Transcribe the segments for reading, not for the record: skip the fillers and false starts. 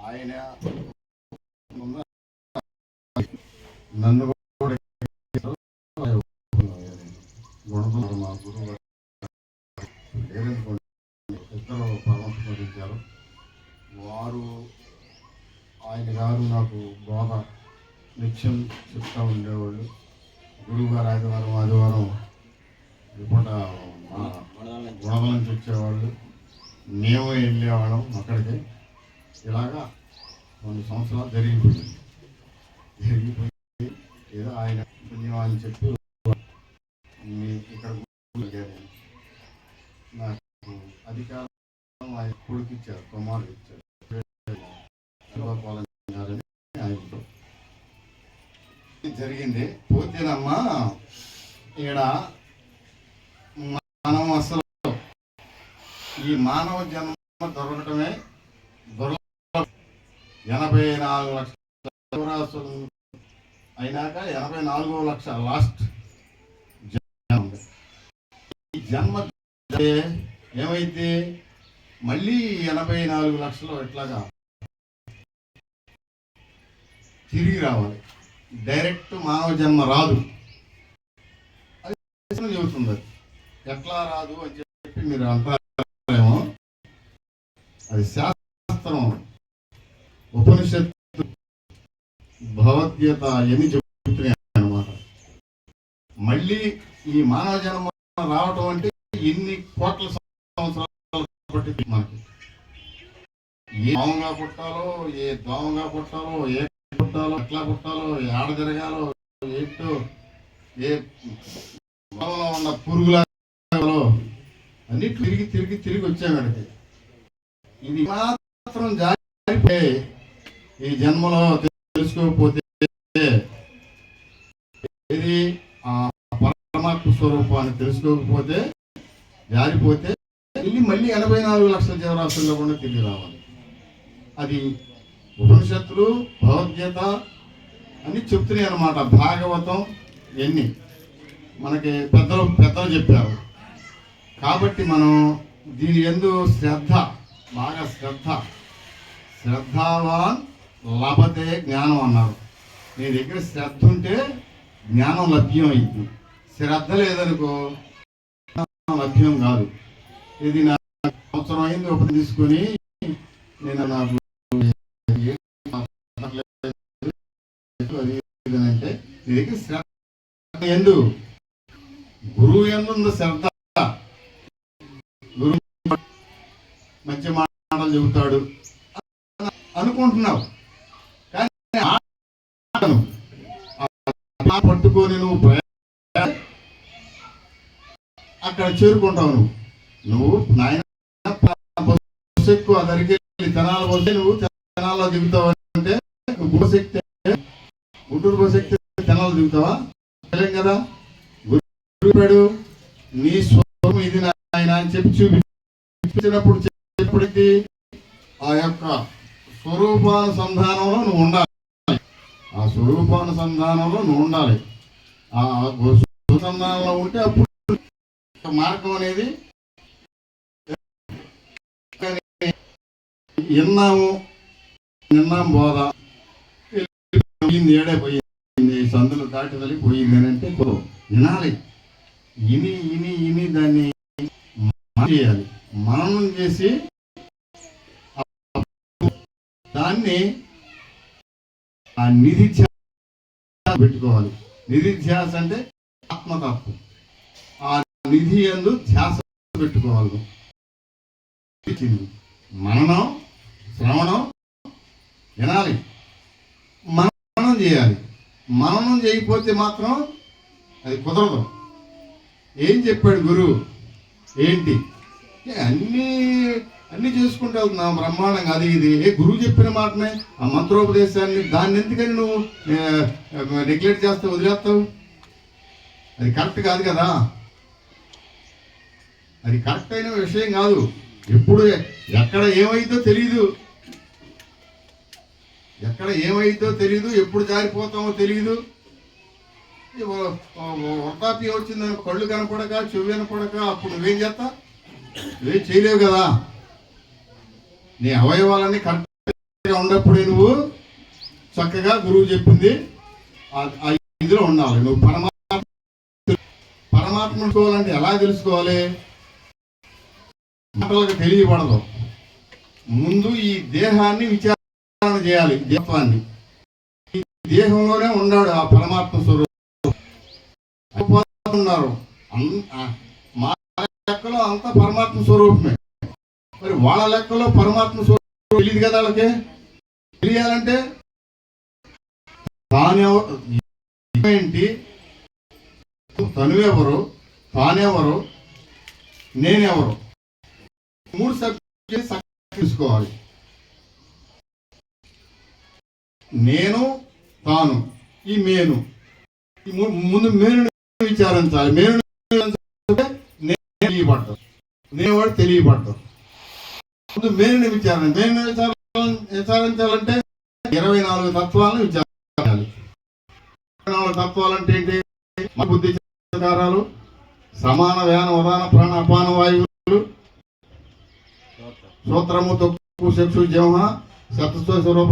ఆయన నన్ను కూడా గుణపడు మా గురువు ఇద్దరు పరమర్శించారు. వారు ఆయన గారు నాకు బోధ నిత్యం చెప్తూ ఉండేవాళ్ళు. గురువు గారు ఆదివారం ఇప్పుడు గుణదల నుంచి వచ్చేవాళ్ళు, మేము వెళ్ళేవాళ్ళం అక్కడికి. ఇలాగా కొన్ని సంవత్సరాలు జరిగిపోయి ఏదో ఆయన పుణ్యం అని చెప్పి ఇక్కడ నాకు అధికారం ఆయన కొడుకు ఇచ్చారు, కుమారుడు ఇచ్చారు. ఆయనతో జరిగింది. పోతేనమ్మా ఇక్కడ మనం అసలు ఈ మానవ జన్మ దొరకటమే 84 లక్షల అయినాక 84వ లక్ష లాస్ట్ జన్మ. ఈ జన్మ ఏమైతే మళ్ళీ 84 లక్షలు ఎట్లాగా తిరిగి రావాలి. డైరెక్ట్ మానవ జన్మ రాదు. అది చెబుతుంది. ఎట్లా రాదు అని చెప్పి మీరు అంటారేమో, అది శాస్త్రం, ఉపనిషత్తు, భగవద్గీత ఎన్ని చెబుతున్నాయి అన్నమాట. మళ్ళీ ఈ మానవ జన్మ రావటం అంటే ఎన్ని కోట్ల సంవత్సరాలు పట్టింది మనకి. ఏ దోమగా పుట్టాలో, ఏ దోమగా పుట్టాలో, ఏ పుట్టాలో, ఎట్లా పుట్టాలో, ఆడ తిరగాలో, ఏంటో, ఏ పొలంలో ఉన్న పురుగులో అన్ని తిరిగి తిరిగి తిరిగి వచ్చామండి. ఇది మాత్రం జారిపోయి ఈ జన్మలో తెలుసుకోకపోతే, ఇది పరమాత్మ స్వరూపాన్ని తెలుసుకోకపోతే, జారిపోతే మళ్ళీ 84 లక్షల జీవరాశుల్లో కూడా తిరిగి రావాలి. అది ఉపనిషత్తులు, భగవద్గీత అన్ని చెప్తున్నాయి అన్నమాట. భాగవతం ఎన్ని మనకి పెద్దలు చెప్పారు. కాబట్టి మనం దీని యందు శ్రద్ధ, బాగా శ్రద్ధావాన్ లభతే జ్ఞానం అన్నారు. నీ దగ్గర శ్రద్ధ ఉంటే జ్ఞానం లభ్యం అయింది. శ్రద్ధ లేదనుకో లభ్యం కాదు. ఇది నా సంవత్సరం అయింది ఒకటి తీసుకొని నేను నాకు అంటే నీ దగ్గర శ్రద్ధ ఎందు, గురువు ఎందు ఉంది శ్రద్ధ. గురువు మంచి మాటలు చెబుతాడు అనుకుంటున్నావు, కానీ పట్టుకొని నువ్వు అక్కడ చేరుకుంటావు. నువ్వు నాయన బస్సు ఎక్కువ అదరికి తెనాల పోతే నువ్వు తెనాల్లో దిగుతావు అంటే బస్సు ఎక్కితే గుంటూరు బస్సు ఎక్కితే తెనాలు దిగుతావా? తెలియం కదా. గురుడు నీ స్వరూపం ఇది నాయన అని చెప్పి చూపించినప్పుడు చెప్పడికి ఆ యొక్క స్వరూపానుసంధానంలో నువ్వు ఉండాలి. ఆ స్వరూపానుసంధానంలో నువ్వు ఉండాలి. ఆ అనుసంధానంలో ఉంటే అప్పుడు మార్గం అనేది నిన్నాం బోధ పోయింది, ఏడే పోయింది, సందులు దాటి తల్లి పోయింది అని అంటే వినాలి. ఇని దాన్ని చేయాలి. మననం చేసి దాన్ని ఆ నిధిధ్యాస పెట్టుకోవాలి. నిధిధ్యాస అంటే ఆత్మతత్వం. ఆ నిధి యందు ధ్యాస పెట్టుకోవాలి. మననం, శ్రవణం వినాలి, మననం చేయాలి. మననం చేయకపోతే మాత్రం అది కుదరదు. ఏం చెప్పాడు గురువు ఏంటి అన్నీ చేసుకుంటూ వెళ్తున్నాం బ్రహ్మాండంగా. అది ఇది గురువు చెప్పిన మాటనే, ఆ మంత్రోపదేశాన్ని, దాన్ని ఎందుకని నువ్వు నెగ్లెక్ట్ చేస్తావు, వదిలేస్తావు? అది కరెక్ట్ కాదు కదా. అది కరెక్ట్ అయిన విషయం కాదు. ఎప్పుడు ఎక్కడ ఏమైందో తెలీదు, ఎప్పుడు జారిపోతామో తెలీదు. వృద్ధాప్యం వచ్చిందని కళ్ళు కనపడక, చెవి కనపడక అప్పుడు నువ్వేం చేస్తా? నువ్వేం చేయలేవు కదా. నీ అవయవాలన్నీ కరెక్ట్గా ఉన్నప్పుడే నువ్వు చక్కగా గురువు చెప్పింది ఆ ఇదిలో ఉండాలి. నువ్వు పరమాత్మ తెలుసుకోవాలంటే ఎలా తెలుసుకోవాలి? మాటలకు తెలియబడదు. ముందు ఈ దేహాన్ని విచారణ చేయాలి. దేహాన్ని ఈ దేహంలోనే ఉన్నాడు ఆ పరమాత్మ స్వరూపం ఉన్నారు. మా లెక్కలో అంతా పరమాత్మ స్వరూపమే. మరి వాళ్ళ లెక్కలో పరమాత్మ స్వరూపం తెలియదు కదా. వాళ్ళకి తెలియాలంటే ఏంటి, తనువెవరు, తానెవరు, నేనెవరు, 3 సబ్జెక్ట్స్ తీసుకోవాలి. నేను, తాను, ఈ మేను. ముందు మేను విచారించాలి. మేను తెలియబడ్డారు, నేవాడు తెలియబడ్డారు. ముందు మేను విచారించాలంటే 24 తత్వాలను విచారించాలి. 24 తత్వాలంటే ఏంటి? బుద్ధి కారాలు, సమాన వ్యాన ఉదాన ప్రాణ అపాన వాయువులు, సూత్రము తొక్కు చక్షు జమ సప్తస్వ స్వరూప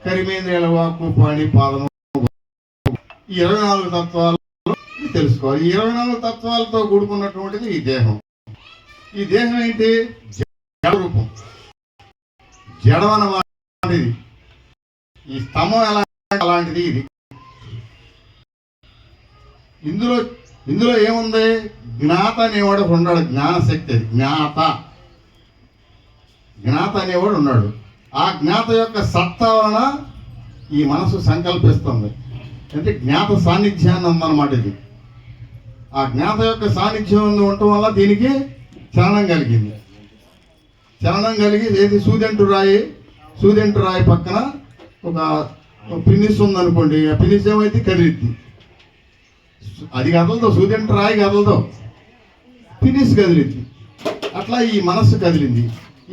కరిమేంద్రియాల వాక్కు పాణి పాదము. ఈ 24 తత్వాలు తెలుసుకోవాలి. ఈ 24 తత్వాలతో కూడుకున్నటువంటిది ఈ దేహం. ఈ దేహం ఏంటి? జడ రూపం. జడం అన్నమాటిది. ఈ స్తంభం అలాంటిది. ఇది ఇందులో ఏముంది? జ్ఞాత అనేవాడు ఉన్నాడు. జ్ఞానశక్తి. అది జ్ఞాత అనేవాడు ఉన్నాడు. ఆ జ్ఞాత యొక్క సత్తా వలన ఈ మనసు సంకల్పిస్తుంది. అంటే జ్ఞాత సాన్నిధ్యాన్ని ఉందన్నమాట. ఇది ఆ జ్ఞాత యొక్క సాన్నిధ్యం ఉండటం వల్ల దీనికి చలనం కలిగింది. చలనం కలిగి ఏది? సూదెంటు రాయి పక్కన ఒక పిన్నిస్ ఉందనుకోండి. ఆ పిన్నిస్ ఏమైతే కదిలిద్ది. అది కదలదు. సూదెంటు రాయి కదలదు, పిన్నిస్ కదిలిద్ది. అట్లా ఈ మనస్సు కదిలింది.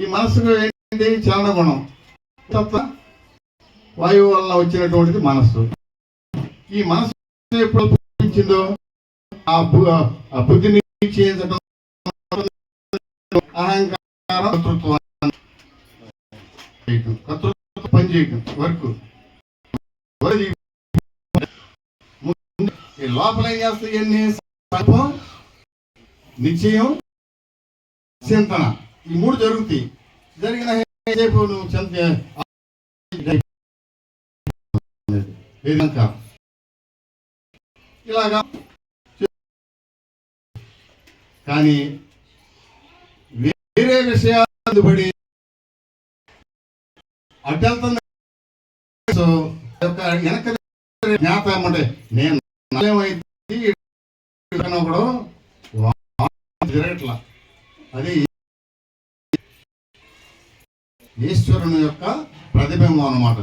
ఈ మనస్సుకు ఏంటి? చలన గుణం. తప్ప వాయువు వల్ల వచ్చినటువంటిది మనస్సు. ఈ మనస్సు ఎప్పుడు పూజించిందో ఆ బుద్ధిని చేయించడం, అహంకారం, కర్తృత్వం పనిచేయటం వరకు ఈ లోపల ఏం చేస్తాయి? అన్ని సంకల్పం, నిశ్చయం, చింతన. ఈ 3 జరుగుతాయి. జరిగిన ఇలాగా. కానీ వేరే విషయాలు పడి అడ్డెళ్తుంది. వెనక జ్ఞాత అంటే నేను జరగట్లా. అది ఈశ్వరుని యొక్క ప్రతిబింబం అన్నమాట.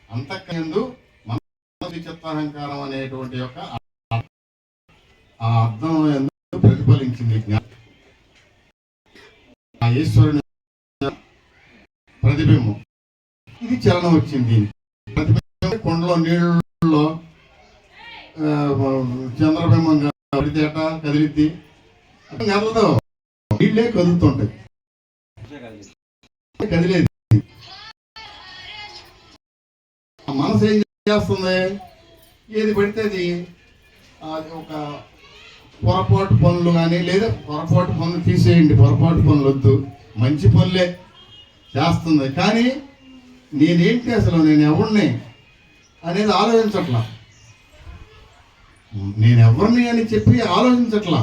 అంతకందు మనసు చిత్తాహంకారం అనేటువంటి యొక్క ఆ అర్థం ఎందుకు ప్రతిఫలించింది. ఆ ఈశ్వరుని ప్రతిబింబం. ఇది చలనం వచ్చింది. ప్రతిబింబం కొండలో నీళ్ళలో చంద్రబింబంగా పడితేట కదిలిద్ది. కదలదు, నీళ్ళే కదులుతుంటాయి. కదిలేదు. మనసు ఏం చేస్తుంది? ఏది పడితే అది ఒక పొరపాటు పనులు కానీ, లేదా పొరపాటు పనులు తీసేయండి, పొరపాటు పనులు వద్దు, మంచి పనులే చేస్తుంది. కానీ నేనేంటి, అసలు నేను ఎవరిని అనేది ఆలోచించట్లా. నేను ఎవరిని అని చెప్పి ఆలోచించట్లా.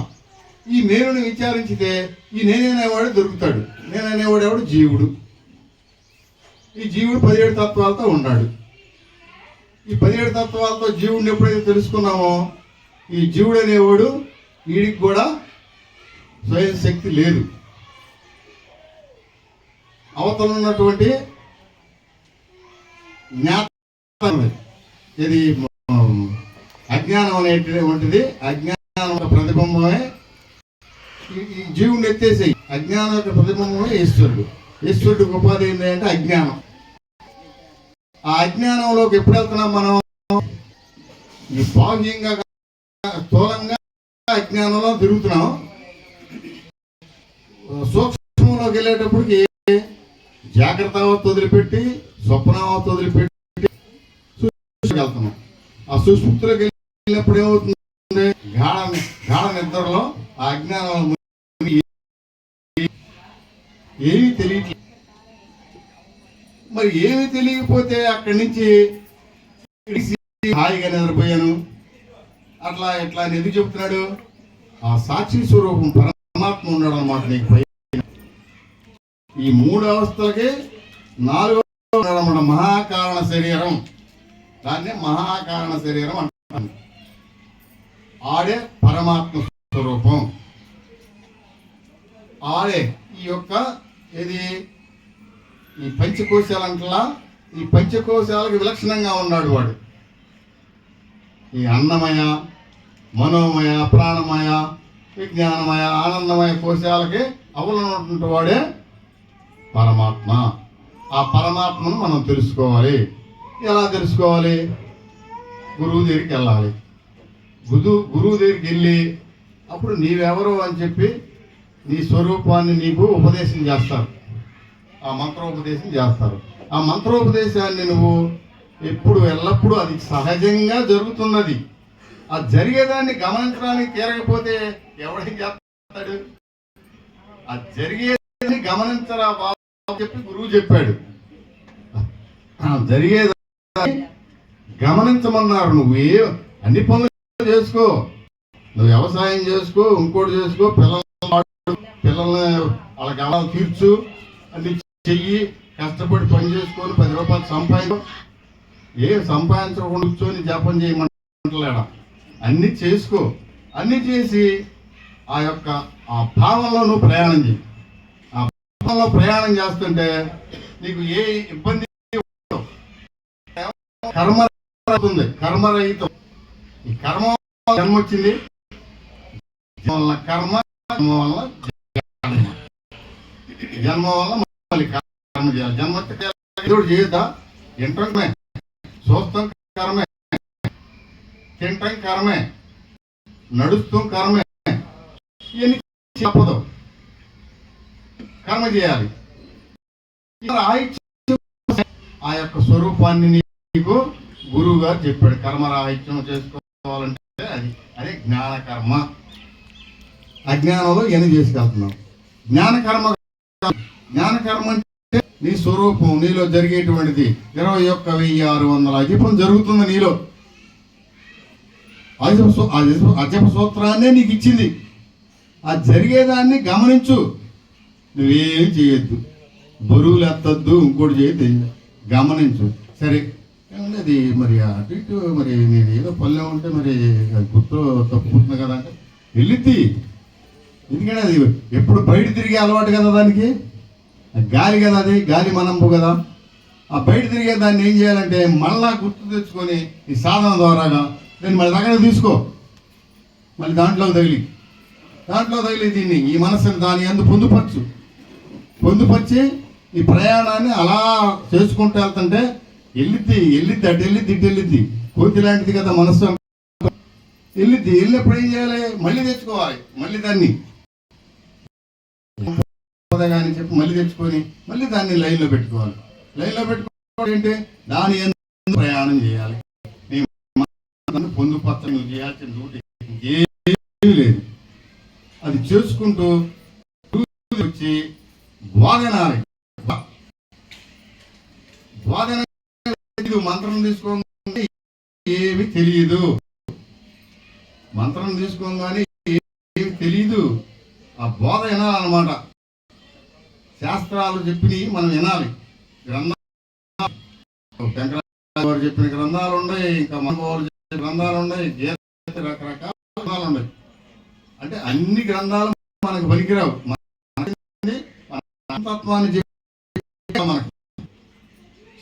ఈ నేనుని విచారించితే ఈ నేననేవాడు దొరుకుతాడు. నేననేవాడు ఎవడు? జీవుడు. ఈ జీవుడు 17 తత్వాలతో ఉన్నాడు. ఈ 17 తత్వాలతో జీవుడిని ఎప్పుడైతే తెలుసుకున్నామో, ఈ జీవుడు అనేవాడు వీడికి కూడా స్వయం శక్తి లేదు. అవతల ఉన్నటువంటి జ్ఞానం, ఇది అజ్ఞానం అనేటువంటిది, అజ్ఞానం యొక్క ప్రతిబింబమే ఈ జీవుని ఎత్తేసేయి. అజ్ఞానం యొక్క ప్రతిబింబమే ఈశ్వరుడు. ఈశ్వరుడికి ఉపాధి ఏంటి అంటే అజ్ఞానం. ఆ అజ్ఞానంలోకి ఎప్పుడు వెళ్తున్నాం మనం? ఈ బాహ్యంగా స్థూలంగా అజ్ఞానంలో తిరుగుతున్నాం. సూక్ష్మంలోకి వెళ్ళేటప్పటికి జాగ్రత్త అవస్థ వదిలిపెట్టి స్వప్నావస్థ వదిలిపెట్టి వెళ్తున్నాం. ఆ సుషుప్తిలోకి వెళ్ళినప్పుడు ఏమవుతుంది? గాఢ నిద్రలో ఆ అజ్ఞానం ఏమీ తెలియట్లేదు. మరి ఏమీ తెలియకపోతే అక్కడి నుంచి హాయిగా నిద్రపోయాను అట్లా ఎట్లా అని ఎందుకు చెప్తున్నాడు? ఆ సాక్షి స్వరూపం పరమాత్మ ఉన్నాడు అన్నమాట నీకు పై. ఈ 3 అవస్థలకి 4వ ఉన్నాడన్నమాట మహాకారణ శరీరం. దాన్ని మహాకారణ శరీరం అంటారు. ఆడే పరమాత్మ స్వరూపం. ఆడే ఈ యొక్క ఇది ఈ పంచకోశాలంటలా ఈ పంచకోశాలకు విలక్షణంగా ఉన్నాడు వాడు. ఈ అన్నమయ, మనోమయ, ప్రాణమయ, విజ్ఞానమయ, ఆనందమయ కోశాలకి అవలనటువంటి వాడే పరమాత్మ. ఆ పరమాత్మను మనం తెలుసుకోవాలి. ఎలా తెలుసుకోవాలి? గురువు దగ్గరికి వెళ్ళాలి. గురువు దగ్గరికి వెళ్ళి అప్పుడు నీవెవరు అని చెప్పి నీ స్వరూపాన్ని నీకు ఉపదేశం చేస్తారు. ఆ మంత్రోపదేశం చేస్తారు. ఆ మంత్రోపదేశాన్ని నువ్వు ఎల్లప్పుడూ అది సహజంగా జరుగుతున్నది. ఆ జరిగేదాన్ని గమనించడానికి తీరకపోతే ఎవడేం చేస్తాడు? ఆ జరిగేదాన్ని గమనించరా బాబు చెప్పి గురువు చెప్పాడు. జరిగేదాన్ని గమనించమన్నారు. నువ్వు అన్ని పనులు చేసుకో, నువ్వు వ్యవసాయం చేసుకో, ఇంకోటి చేసుకో, పిల్లల్ని వాళ్ళ గమనాలు తీర్చు, అన్ని చెయ్యి, కష్టపడి పని చేసుకొని 10 రూపాయలు సంపాదించు. సంపాదించకుండా కూర్చొని జపం చేయమంటలేడా? అన్ని చేసుకో. అన్ని చేసి ఆ యొక్క ఆ భావంలో నువ్వు ప్రయాణం చేయి. ఆ భావంలో ప్రయాణం చేస్తుంటే నీకు ఏ ఇబ్బంది కర్మరహితం. కర్మరహితం. ఈ కర్మ జన్మ వచ్చింది, వల్ల కర్మ, జన్మ వల్ల మళ్ళీ కర్మ చేయాలి. జన్మ చేయొద్దా? ఇంటమే, చూస్తాం కర్మే, తింటాం కర్మే, నడుస్తాం కర్మే. ఇవన్నీ తప్పదు, కర్మ చేయాలి. ఆ యొక్క స్వరూపాన్ని నీకు గురువు గారు చెప్పాడు. కర్మరాహిత్యం చేసుకోవాలంటే అదే జ్ఞానకర్మ. అజ్ఞానంలో ఎన్ని చేసుకెళ్తున్నాం. జ్ఞానకర్మ అంటే నీ స్వరూపం, నీలో జరిగేటువంటిది 21,600 అజపం జరుగుతుంది నీలో. అజప సూత్రాన్నే నీకు ఇచ్చింది. ఆ జరిగేదాన్ని గమనించు. నువ్వేం చేయొద్దు, బరువులు ఎత్తద్దు, ఇంకోటి చేయొద్దు, గమనించు. సరే అది మరి అటు ఇటు మరి నేను ఏదో పల్లె ఉంటే మరి గుర్తు తప్పుకుంటున్నా కదా అంటే వెళ్ళిద్ది. ఎందుకంటే అది ఎప్పుడు బయట తిరిగే అలవాటు కదా దానికి. గాలి కదా, అది గాలి మనంపు కదా. ఆ బయట తిరిగే దాన్ని ఏం చేయాలంటే మళ్ళా గుర్తు తెచ్చుకొని ఈ సాధన ద్వారాగా నేను మళ్ళీ దగ్గర తీసుకో. మళ్ళీ దాంట్లో తగిలి దీన్ని ఈ మనసుని దాని అందు పొందుపరిచి ఈ ప్రయాణాన్ని అలా చేసుకుంటూ వెళ్తుంటే వెళ్ళిద్ది అటు వెళ్ళిద్ది ఇటు వెళ్ళిద్ది. కోతి లాంటిది కదా మనస్సు. వెళ్ళినప్పుడు ఏం చేయాలి? మళ్ళీ తెచ్చుకోవాలి. మళ్ళీ దాన్ని కానీ చెప్పి మళ్ళీ తెచ్చుకొని మళ్ళీ దాన్ని లైన్లో పెట్టుకోవాలి. లైన్లో పెట్టుకోవాలి అంటే దాని ఎందుకు ప్రయాణం చేయాలి. పొందుపరచని చేయాల్సిన డ్యూటీ ఏమీ లేదు. అది చేసుకుంటూ వచ్చి బోధనాలి. బోధన మంత్రం తీసుకోగానే ఏమి తెలియదు. మంత్రం తీసుకోగానే ఏమి తెలియదు. ఆ బోధ వినాలన్నమాట. శాస్త్రాలు చెప్పినవి మనం వినాలి. గ్రంథాలు, శంకరాచార్య చెప్పిన గ్రంథాలు ఉన్నాయి, ఇంకా మహానుభావులు చెప్పిన గ్రంథాలు ఉన్నాయి, గీత రకరకాల గ్రంథాలు ఉన్నాయి. అంటే అన్ని గ్రంథాలు మనకు పనికిరావు. తత్వాన్ని చెప్పి మనకు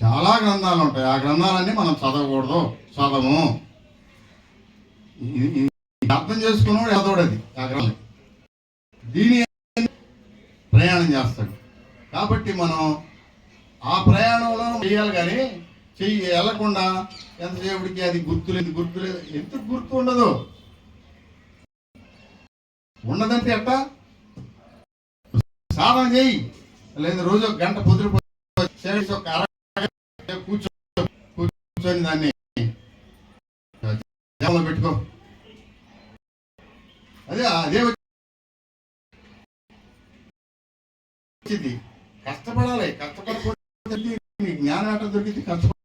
చాలా గ్రంథాలు ఉంటాయి. ఆ గ్రంథాలన్నీ మనం చదవము. అర్థం చేసుకున్నాడు చదవడది ఆ గ్రంథం. దీని ప్రయాణం చేస్తాడు. కాబట్టి మనం ఆ ప్రయాణంలో చేయాలి. కానీ వెళ్ళకుండా ఎంతసేపటికి అది గుర్తులేదు. ఎందుకు గుర్తు ఉండదు? ఉండదంటే ఎట్టా? సాధన చేయి. లేదు రోజు 1 గంట పొద్దున చైర్స్ ఒక కూర్చొని దాన్ని జేబులో పెట్టుకో. అదే అదే వచ్చింది. కష్టపడాలి, కష్టపడకపోతే నీ జ్ఞానం ఎట్ట దొరికింది? కష్టపడ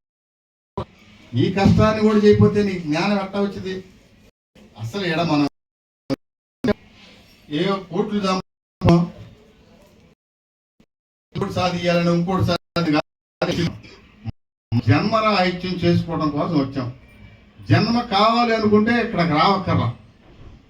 ఈ కష్టాన్ని కూడా చేయకపోతే నీ జ్ఞానం ఎట్ట వచ్చింది? అసలు ఎడ మనం ఏ కోట్లు సాధించాలని ఇంకోటి జన్మరాహిత్యం చేసుకోవడం కోసం వచ్చాం. జన్మ కావాలి అనుకుంటే ఇక్కడికి రావక్కర్లా.